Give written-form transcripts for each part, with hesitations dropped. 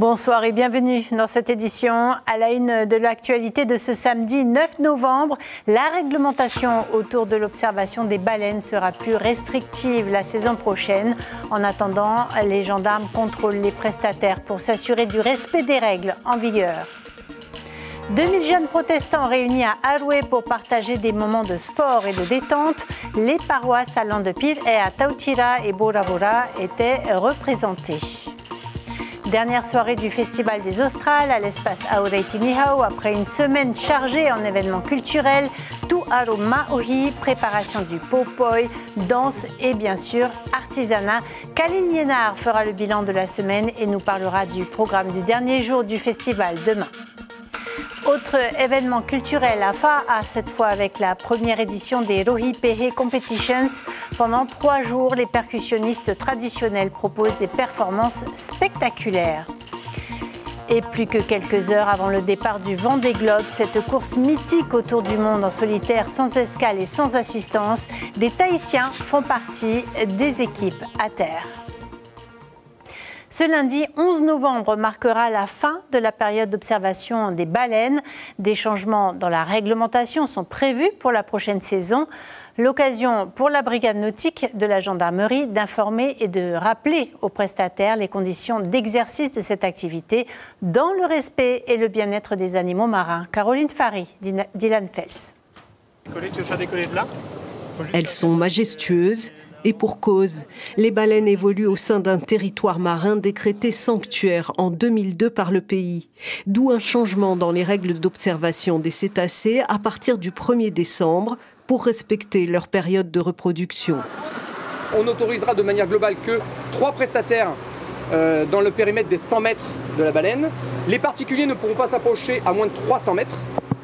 Bonsoir et bienvenue dans cette édition. À la une de l'actualité de ce samedi 9 novembre, la réglementation autour de l'observation des baleines sera plus restrictive la saison prochaine. En attendant, les gendarmes contrôlent les prestataires pour s'assurer du respect des règles en vigueur. 2000 jeunes protestants réunis à Aroué pour partager des moments de sport et de détente. Les paroisses à Landepir et à Tautira et Bora Bora étaient représentées. Dernière soirée du Festival des Australes à l'espace Aureiti Nihau. Après une semaine chargée en événements culturels, Tu'aro Maohi, préparation du popoi, danse et bien sûr artisanat. Kaline Liénard fera le bilan de la semaine et nous parlera du programme du dernier jour du festival demain. Autre événement culturel à Fa'a, cette fois avec la première édition des Rohi Pehe Competitions. Pendant 3 jours, les percussionnistes traditionnels proposent des performances spectaculaires. Et plus que quelques heures avant le départ du Vendée Globe, cette course mythique autour du monde en solitaire, sans escale et sans assistance, des Tahitiens font partie des équipes à terre. Ce lundi 11 novembre marquera la fin de la période d'observation des baleines. Des changements dans la réglementation sont prévus pour la prochaine saison. L'occasion pour la brigade nautique de la gendarmerie d'informer et de rappeler aux prestataires les conditions d'exercice de cette activité dans le respect et le bien-être des animaux marins. Caroline Fary, Dylan Fels. Tu veux faire décoller de là ? Elles sont majestueuses. Et pour cause, les baleines évoluent au sein d'un territoire marin décrété sanctuaire en 2002 par le pays. D'où un changement dans les règles d'observation des cétacés à partir du 1er décembre pour respecter leur période de reproduction. On autorisera de manière globale que 3 prestataires dans le périmètre des 100 mètres de la baleine. Les particuliers ne pourront pas s'approcher à moins de 300 mètres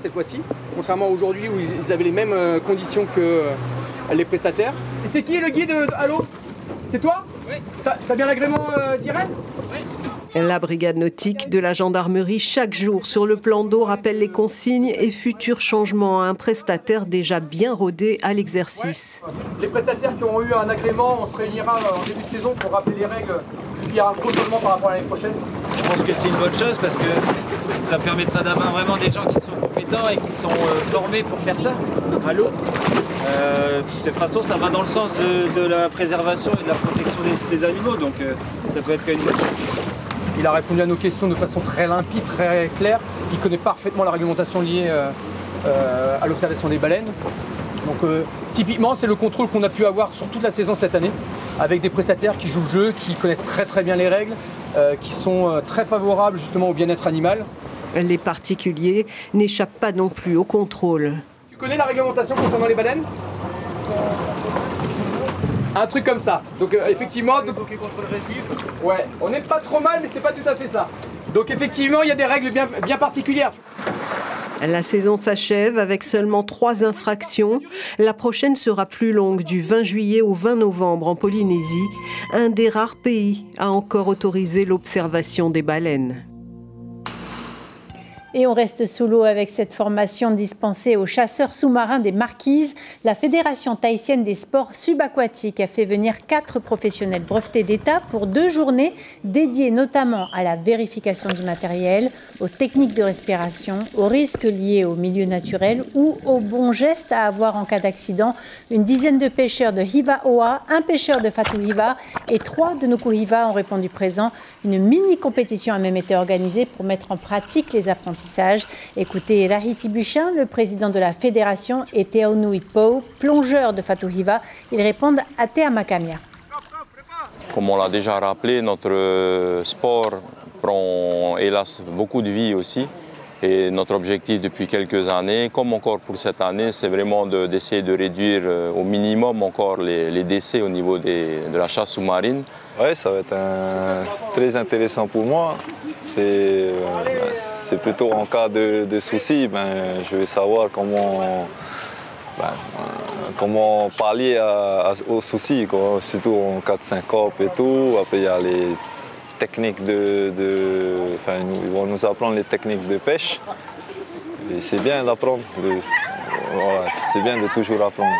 cette fois-ci, contrairement à aujourd'hui où ils avaient les mêmes conditions que les prestataires. Et c'est qui le guide à l'eau ? C'est toi ? Oui. T'as bien l'agrément d'IREN ? Oui. La brigade nautique de la gendarmerie, chaque jour sur le plan d'eau, rappelle les consignes et futurs changements à un prestataire déjà bien rodé à l'exercice. Ouais. Les prestataires qui ont eu un agrément, on se réunira en début de saison pour rappeler les règles. Et puis il y a un gros changement par rapport à l'année prochaine. Je pense que c'est une bonne chose parce que ça permettra d'avoir vraiment des gens qui sont compétents et qui sont formés pour faire ça à l'eau. De cette façon, ça va dans le sens de la préservation et de la protection de ces animaux, donc ça peut être une bonne chose. Il a répondu à nos questions de façon très limpide, très claire. Il connaît parfaitement la réglementation liée à l'observation des baleines. Donc typiquement, c'est le contrôle qu'on a pu avoir sur toute la saison cette année, avec des prestataires qui jouent le jeu, qui connaissent très très bien les règles, qui sont très favorables justement au bien-être animal. Les particuliers n'échappent pas non plus au contrôle. Tu connais la réglementation concernant les baleines ? Un truc comme ça. Donc effectivement... Bloqué contre le récif. Ouais, on n'est pas trop mal, mais c'est pas tout à fait ça. Donc effectivement, il y a des règles bien particulières. La saison s'achève avec seulement 3 infractions. La prochaine sera plus longue, du 20 juillet au 20 novembre en Polynésie, un des rares pays à encore autoriser l'observation des baleines. Et on reste sous l'eau avec cette formation dispensée aux chasseurs sous-marins des Marquises. La Fédération tahitienne des sports subaquatiques a fait venir 4 professionnels brevetés d'État pour 2 journées dédiées notamment à la vérification du matériel, aux techniques de respiration, aux risques liés au milieu naturel ou aux bons gestes à avoir en cas d'accident. Une dizaine de pêcheurs de Hiva-Oa, un pêcheur de Fatu-Hiva et 3 de Nuku-Hiva ont répondu présent. Une mini-compétition a même été organisée pour mettre en pratique les apprentissages. Écoutez Rahiti Buchin, le président de la fédération, et Teonu Itpo, plongeur de Fatu-Hiva. Ils répondent à Théa Makamia. Comme on l'a déjà rappelé, notre sport prend hélas beaucoup de vie aussi. Et notre objectif depuis quelques années, comme encore pour cette année, c'est vraiment d'essayer de réduire au minimum encore les décès au niveau de la chasse sous-marine. Oui, ça va être très intéressant pour moi. C'est plutôt en cas de soucis, je vais savoir comment pallier aux soucis, quoi. Surtout en cas de syncope et tout. Après, il y a les techniques ils vont nous apprendre les techniques de pêche. Et c'est bien d'apprendre, c'est bien de toujours apprendre.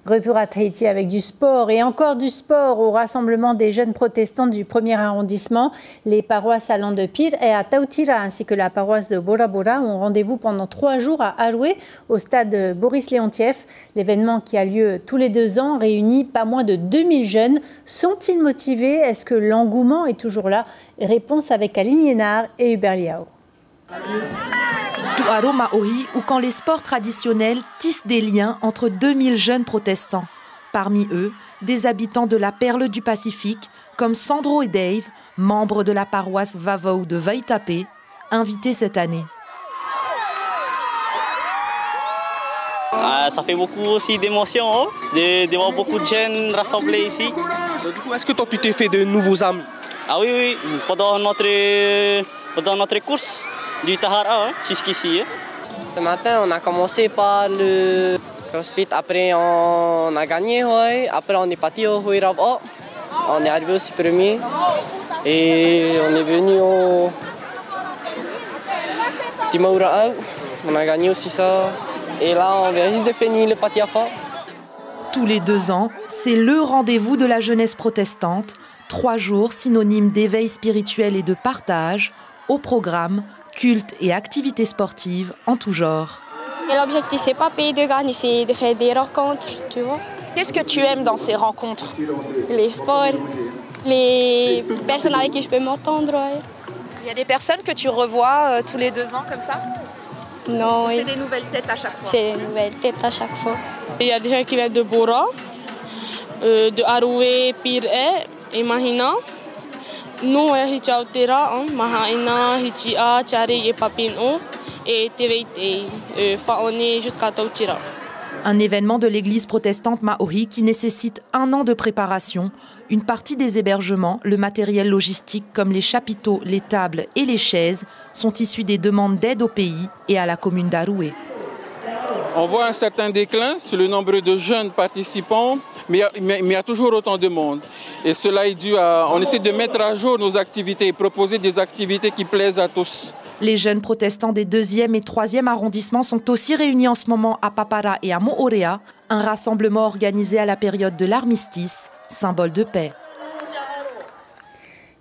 Retour à Tahiti avec du sport et encore du sport au rassemblement des jeunes protestants du 1er arrondissement. Les paroisses allant de Pire et à Tautira ainsi que la paroisse de Bora Bora ont rendez-vous pendant 3 jours à Aroué au stade Boris Leontiev. L'événement qui a lieu tous les 2 ans réunit pas moins de 2000 jeunes. Sont-ils motivés? Est-ce que l'engouement est toujours là? Réponse avec Aline Liénard et Hubert Liao. Tuaro Maori, ou quand les sports traditionnels tissent des liens entre 2000 jeunes protestants. Parmi eux, des habitants de la Perle du Pacifique, comme Sandro et Dave, membres de la paroisse Vavau de Vaitapé, invités cette année. Ça fait beaucoup aussi d'émotions, de voir beaucoup de jeunes rassemblés ici. Donc, du coup, est-ce que toi tu t'es fait de nouveaux amis? Ah oui, pendant notre course du Tahara jusqu'ici. Ce matin, on a commencé par le CrossFit, après on a gagné, après on est parti au Huirabo, on est arrivé aussi premier et on est venu au Timaura'au, on a gagné aussi ça et là on vient juste de finir le Patiafa. Tous les 2 ans, c'est le rendez-vous de la jeunesse protestante, 3 jours synonymes d'éveil spirituel et de partage, au programme culte et activités sportives en tout genre. Et l'objectif, c'est pas payer de gagner, c'est de faire des rencontres, tu vois. Qu'est-ce que tu aimes dans ces rencontres? Les sports, les personnes avec qui je peux m'entendre. Ouais. Il y a des personnes que tu revois tous les 2 ans comme ça? Non. C'est des nouvelles têtes à chaque fois? C'est des nouvelles têtes à chaque fois. Il y a des gens qui viennent de Bora, de Aroué, Pire et Mahina. Nous, Hichautera, Mahaina, Hichia, Chari et Papino, et Teveite, Faone jusqu'à Tautira. Un événement de l'église protestante Maori qui nécessite 1 an de préparation. Une partie des hébergements, le matériel logistique comme les chapiteaux, les tables et les chaises sont issus des demandes d'aide au pays et à la commune d'Aroué. On voit un certain déclin sur le nombre de jeunes participants, mais il y a toujours autant de monde. Et cela est dû à... On essaie de mettre à jour nos activités et proposer des activités qui plaisent à tous. Les jeunes protestants des 2e et 3e arrondissements sont aussi réunis en ce moment à Papara et à Moorea, un rassemblement organisé à la période de l'armistice, symbole de paix.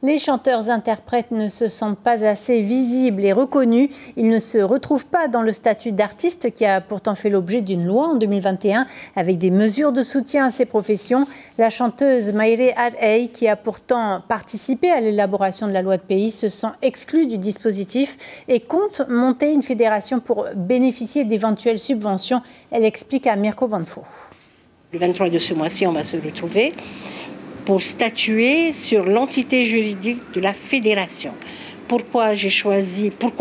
Les chanteurs-interprètes ne se sentent pas assez visibles et reconnus. Ils ne se retrouvent pas dans le statut d'artiste qui a pourtant fait l'objet d'une loi en 2021 avec des mesures de soutien à ces professions. La chanteuse Maire Ar'ei, qui a pourtant participé à l'élaboration de la loi de pays, se sent exclue du dispositif et compte monter une fédération pour bénéficier d'éventuelles subventions. Elle explique à Mirko Vanfo. Le 23 de ce mois-ci, on va se retrouver pour statuer sur l'entité juridique de la fédération. Pourquoi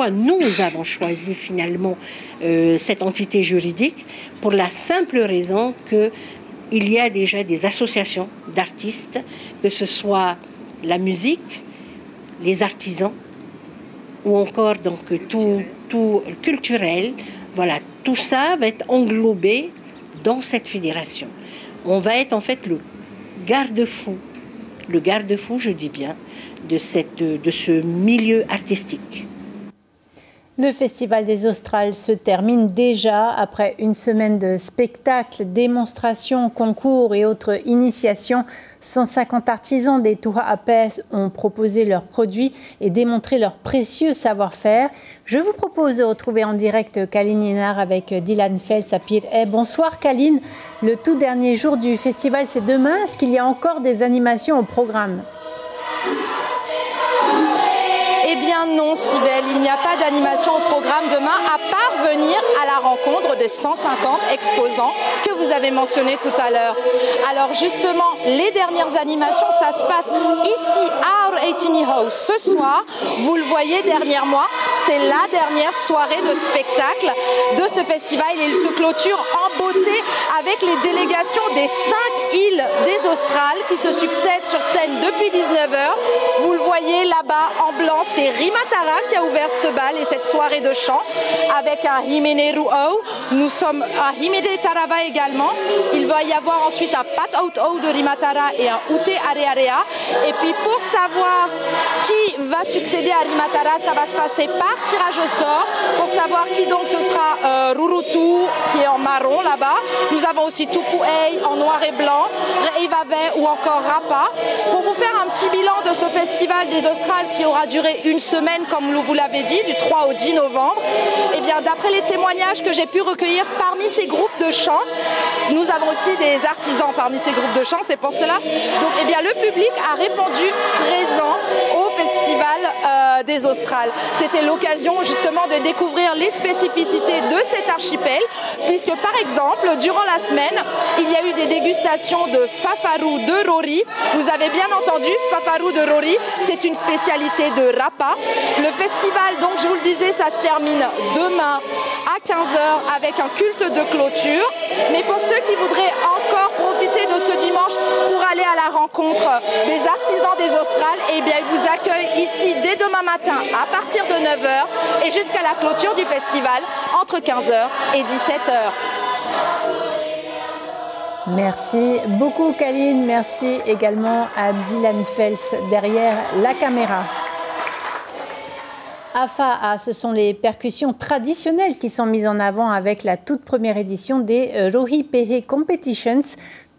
nous avons choisi finalement cette entité juridique? Pour la simple raison qu'il y a déjà des associations d'artistes, que ce soit la musique, les artisans, ou encore donc tout culturel. Voilà, tout ça va être englobé dans cette fédération. On va être en fait le garde-fou, je dis bien, de ce milieu artistique. Le Festival des Australes se termine déjà après une semaine de spectacles, démonstrations, concours et autres initiations. 150 artisans des Tuha Apes ont proposé leurs produits et démontré leur précieux savoir-faire. Je vous propose de retrouver en direct Kaline Liénard avec Dylan Fels à Pire. Bonsoir Kaline, le tout dernier jour du festival c'est demain. Est-ce qu'il y a encore des animations au programme ? Eh bien non, Cybèle, il n'y a pas d'animation au programme demain, à part venir à la rencontre des 150 exposants que vous avez mentionnés tout à l'heure. Alors justement, les dernières animations, ça se passe ici à Aur-Eitini House. Ce soir, vous le voyez derrière moi, c'est la dernière soirée de spectacle de ce festival. Et il se clôture en beauté avec les délégations des 5 îles des Australes qui se succèdent sur scène depuis 19h. Vous le voyez là-bas en blanc, c'est Rimatara qui a ouvert ce bal et cette soirée de chant avec un Himene Ru'au. Nous sommes à Himene Tarava également. Il va y avoir ensuite un Pat Out Out de Rimatara et un Ute Arearea. Et puis pour savoir qui va succéder à Rimatara, ça va se passer par tirage au sort. Pour savoir qui donc ce sera Rurutu qui est en marche marron là-bas. Nous avons aussi Tupuei en noir et blanc, Reivave ou encore Rapa. Pour vous faire un petit bilan de ce festival des Australes qui aura duré une semaine, comme vous l'avez dit, du 3 au 10 novembre, eh bien, d'après les témoignages que j'ai pu recueillir parmi ces groupes de chant, nous avons aussi des artisans parmi ces groupes de chant, c'est pour cela. Donc, eh bien, le public a répondu présent au festival des Australes. C'était l'occasion justement de découvrir les spécificités de cet archipel, puisque par exemple, durant la semaine, il y a eu des dégustations de fafaru de Rori. Vous avez bien entendu, fafaru de Rori, c'est une spécialité de Rapa. Le festival, donc je vous le disais, ça se termine demain à 15h avec un culte de clôture. Mais pour ceux qui voudraient encore profiter de ce dimanche pour aller à la rencontre des artisans des Australes, eh bien, ils vous accueillent ici dès demain matin à partir de 9h et jusqu'à la clôture du festival entre 15h et 17h. Merci beaucoup Kaline, merci également à Dylan Fels derrière la caméra. Afa, ce sont les percussions traditionnelles qui sont mises en avant avec la toute première édition des Rohipehe Competitions.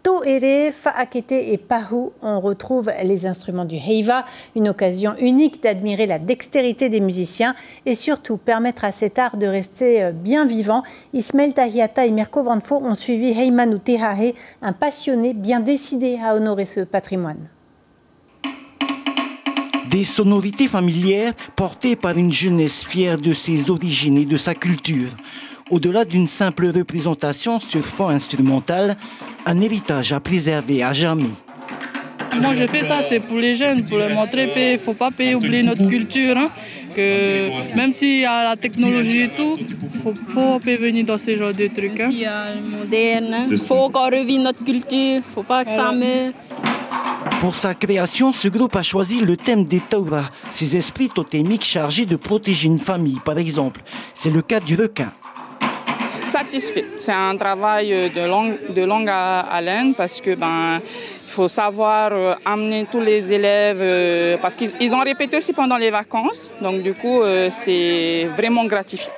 To'ere, Fa'akete et Pahu, on retrouve les instruments du Heiva, une occasion unique d'admirer la dextérité des musiciens et surtout permettre à cet art de rester bien vivant. Ismaël Tahiata et Mirko Vanfo ont suivi Heimanu Tehahe, un passionné bien décidé à honorer ce patrimoine. Des sonorités familières portées par une jeunesse fière de ses origines et de sa culture. Au-delà d'une simple représentation sur fond instrumental, un héritage à préserver à jamais. Moi je fais ça, c'est pour les jeunes, pour leur montrer qu'il ne faut pas oublier notre culture. Hein, que même s'il y a la technologie et tout, il ne faut pas venir dans ce genre de trucs. Hein. Il y a le moderne, il faut encore revivre notre culture, il ne faut pas que ça meure. Pour sa création, ce groupe a choisi le thème des Taura, ces esprits totémiques chargés de protéger une famille, par exemple. C'est le cas du requin. Satisfait. C'est un travail de longue haleine parce que il faut savoir amener tous les élèves parce qu'ils ont répété aussi pendant les vacances. Donc du coup, c'est vraiment gratifiant.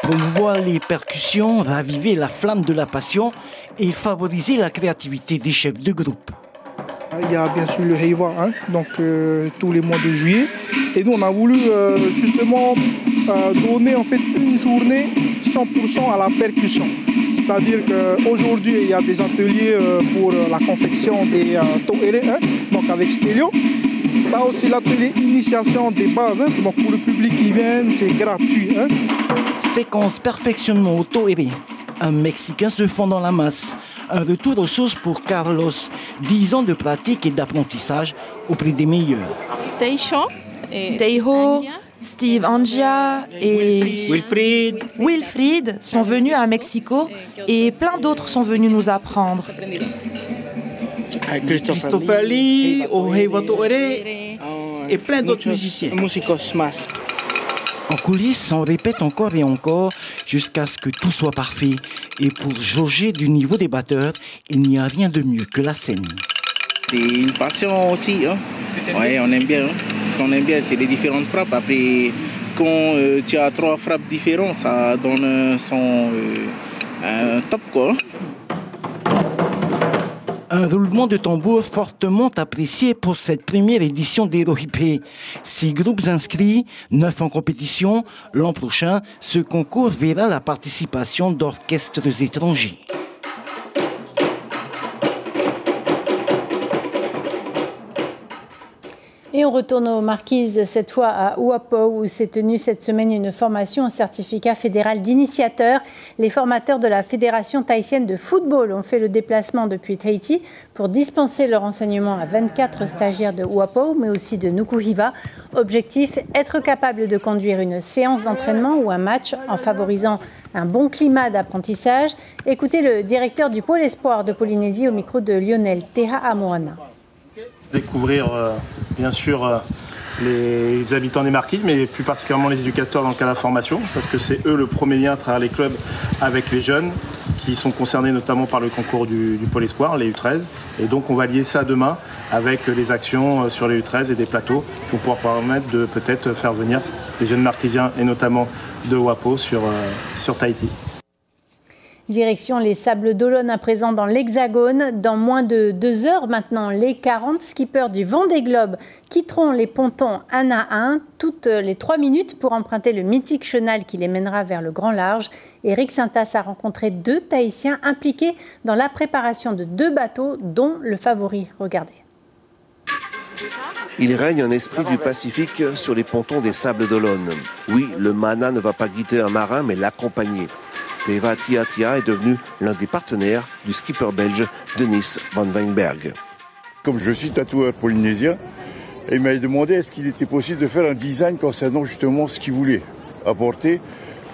Promouvoir les percussions, raviver la flamme de la passion et favoriser la créativité des chefs de groupe. Il y a bien sûr le Heiva, donc tous les mois de juillet. Et nous, on a voulu justement donner en fait une journée 100% à la percussion. C'est-à-dire qu'aujourd'hui, il y a des ateliers pour la confection des to'ere, donc avec stéréo. Il y a aussi l'atelier initiation des bases, donc pour le public qui vient, c'est gratuit. Séquence perfectionnement au to'ere. Un Mexicain se fond dans la masse. Un retour aux sources pour Carlos. 10 ans de pratique et d'apprentissage auprès des meilleurs. Teiho, Steve Angia et Wilfried sont venus à Mexico et plein d'autres sont venus nous apprendre. Christopher Lee, Heiva To'ere et plein d'autres musiciens. En coulisses, on répète encore et encore jusqu'à ce que tout soit parfait. Et pour jauger du niveau des batteurs, il n'y a rien de mieux que la scène. C'est une passion aussi. Ouais, on aime bien. Ce qu'on aime bien, c'est les différentes frappes. Après, quand tu as 3 frappes différentes, ça donne un son top, quoi. Un roulement de tambour fortement apprécié pour cette première édition des Rohipehe. 6 groupes inscrits, 9 en compétition. L'an prochain, ce concours verra la participation d'orchestres étrangers. Et on retourne aux Marquises, cette fois à Uapo, où s'est tenue cette semaine une formation au certificat fédéral d'initiateur. Les formateurs de la Fédération tahitienne de football ont fait le déplacement depuis Tahiti pour dispenser leur enseignement à 24 stagiaires de Uapo, mais aussi de Nukuhiva. Objectif, être capable de conduire une séance d'entraînement ou un match en favorisant un bon climat d'apprentissage. Écoutez le directeur du pôle espoir de Polynésie au micro de Lionel Teha Amoana. Découvrir bien sûr les habitants des Marquises, mais plus particulièrement les éducateurs dans le cas de la formation, parce que c'est eux le premier lien à travers les clubs avec les jeunes qui sont concernés notamment par le concours du Pôle Espoir, les U13. Et donc on va lier ça demain avec les actions sur les U13 et des plateaux pour pouvoir permettre de peut-être faire venir les jeunes marquisiens et notamment de Uapo sur Tahiti. Direction les Sables d'Olonne à présent dans l'Hexagone. Dans moins de 2 heures maintenant, les 40 skippers du Vendée Globe quitteront les pontons un à un, toutes les 3 minutes pour emprunter le mythique chenal qui les mènera vers le grand large. Éric Sintas a rencontré 2 Tahitiens impliqués dans la préparation de 2 bateaux, dont le favori. Regardez. Il règne un esprit du Pacifique sur les pontons des Sables d'Olonne. Oui, le mana ne va pas guider un marin, mais l'accompagner. Teva Tiatia est devenu l'un des partenaires du skipper belge Denis van Weinberg. Comme je suis tatoueur polynésien, il m'a demandé est-ce qu'il était possible de faire un design concernant justement ce qu'il voulait apporter.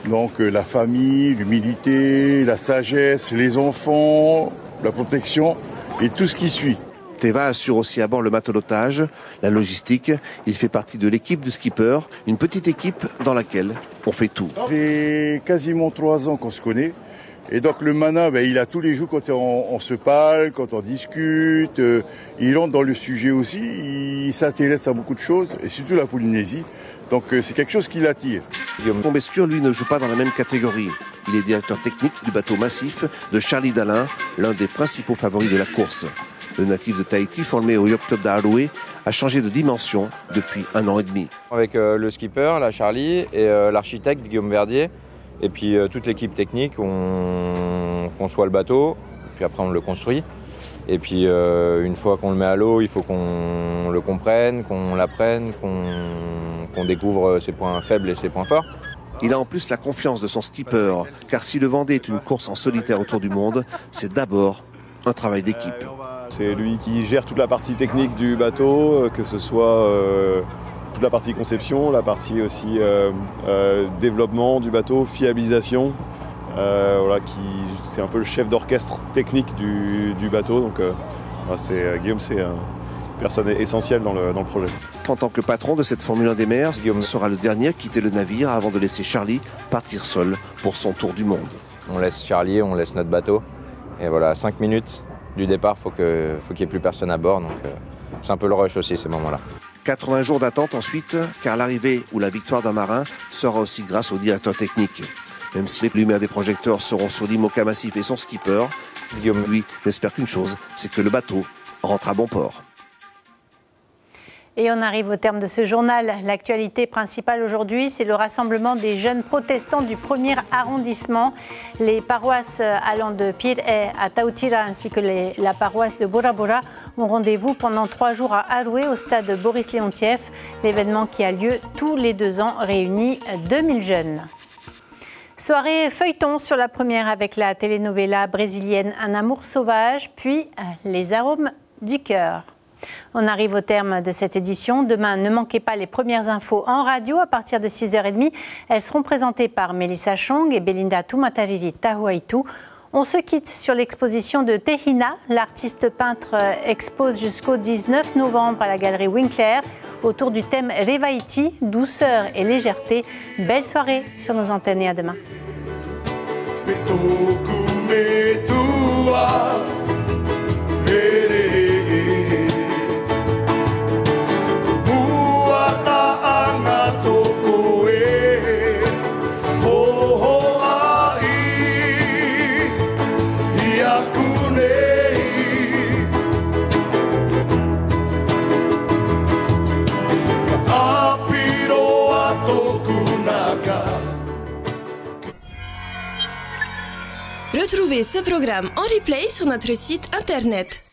Donc la famille, l'humilité, la sagesse, les enfants, la protection et tout ce qui suit. Teva assure aussi à bord le matelotage, la logistique. Il fait partie de l'équipe du skipper, une petite équipe dans laquelle on fait tout. Ça fait quasiment 3 ans qu'on se connaît. Et donc le mana, il a tous les jours quand on se parle, quand on discute. Il entre dans le sujet aussi, il s'intéresse à beaucoup de choses, et surtout la Polynésie. Donc c'est quelque chose qui l'attire. Guillaume Combescure, lui, ne joue pas dans la même catégorie. Il est directeur technique du bateau massif de Charlie Dalin, l'un des principaux favoris de la course. Le natif de Tahiti, formé au Yacht Club d'Aroué, a changé de dimension depuis 1 an et demi. Avec le skipper, la Charlie, et l'architecte Guillaume Verdier, et puis toute l'équipe technique, on conçoit le bateau, puis après on le construit. Et puis une fois qu'on le met à l'eau, il faut qu'on le comprenne, qu'on l'apprenne, qu'on découvre ses points faibles et ses points forts. Il a en plus la confiance de son skipper, car si le Vendée est une course en solitaire autour du monde, c'est d'abord un travail d'équipe. C'est lui qui gère toute la partie technique du bateau, que ce soit toute la partie conception, la partie aussi développement du bateau, fiabilisation. C'est un peu le chef d'orchestre technique du bateau. Donc Guillaume, c'est une personne essentielle dans le projet. En tant que patron de cette Formule 1 des mers, Guillaume sera le dernier à quitter le navire avant de laisser Charlie partir seul pour son tour du monde. On laisse Charlie, on laisse notre bateau. Et voilà, 5 minutes du départ, faut qu'il n'y ait plus personne à bord. Donc c'est un peu le rush aussi, ces moments-là. 80 jours d'attente ensuite, car l'arrivée ou la victoire d'un marin sera aussi grâce au directeur technique. Même si les lumières des projecteurs seront sur l'IMOCA Massif et son skipper, Guillaume, lui, n'espère qu'une chose, c'est que le bateau rentre à bon port. Et on arrive au terme de ce journal. L'actualité principale aujourd'hui, c'est le rassemblement des jeunes protestants du 1er arrondissement. Les paroisses allant de Pir'e à Tautira ainsi que la paroisse de Bora Bora ont rendez-vous pendant 3 jours à Aroué au stade Boris Leontiev. L'événement qui a lieu tous les 2 ans réunit 2000 jeunes. Soirée feuilleton sur la première avec la telenovela brésilienne Un amour sauvage, puis Les arômes du cœur. On arrive au terme de cette édition. Demain, ne manquez pas les premières infos en radio à partir de 6h30. Elles seront présentées par Mélissa Chong et Belinda Tumatariri Tahuaitu. On se quitte sur l'exposition de Tehina. L'artiste peintre expose jusqu'au 19 novembre à la galerie Winkler autour du thème Revaiti, douceur et légèreté. Belle soirée sur nos antennes et à demain. Retrouvez ce programme en replay sur notre site internet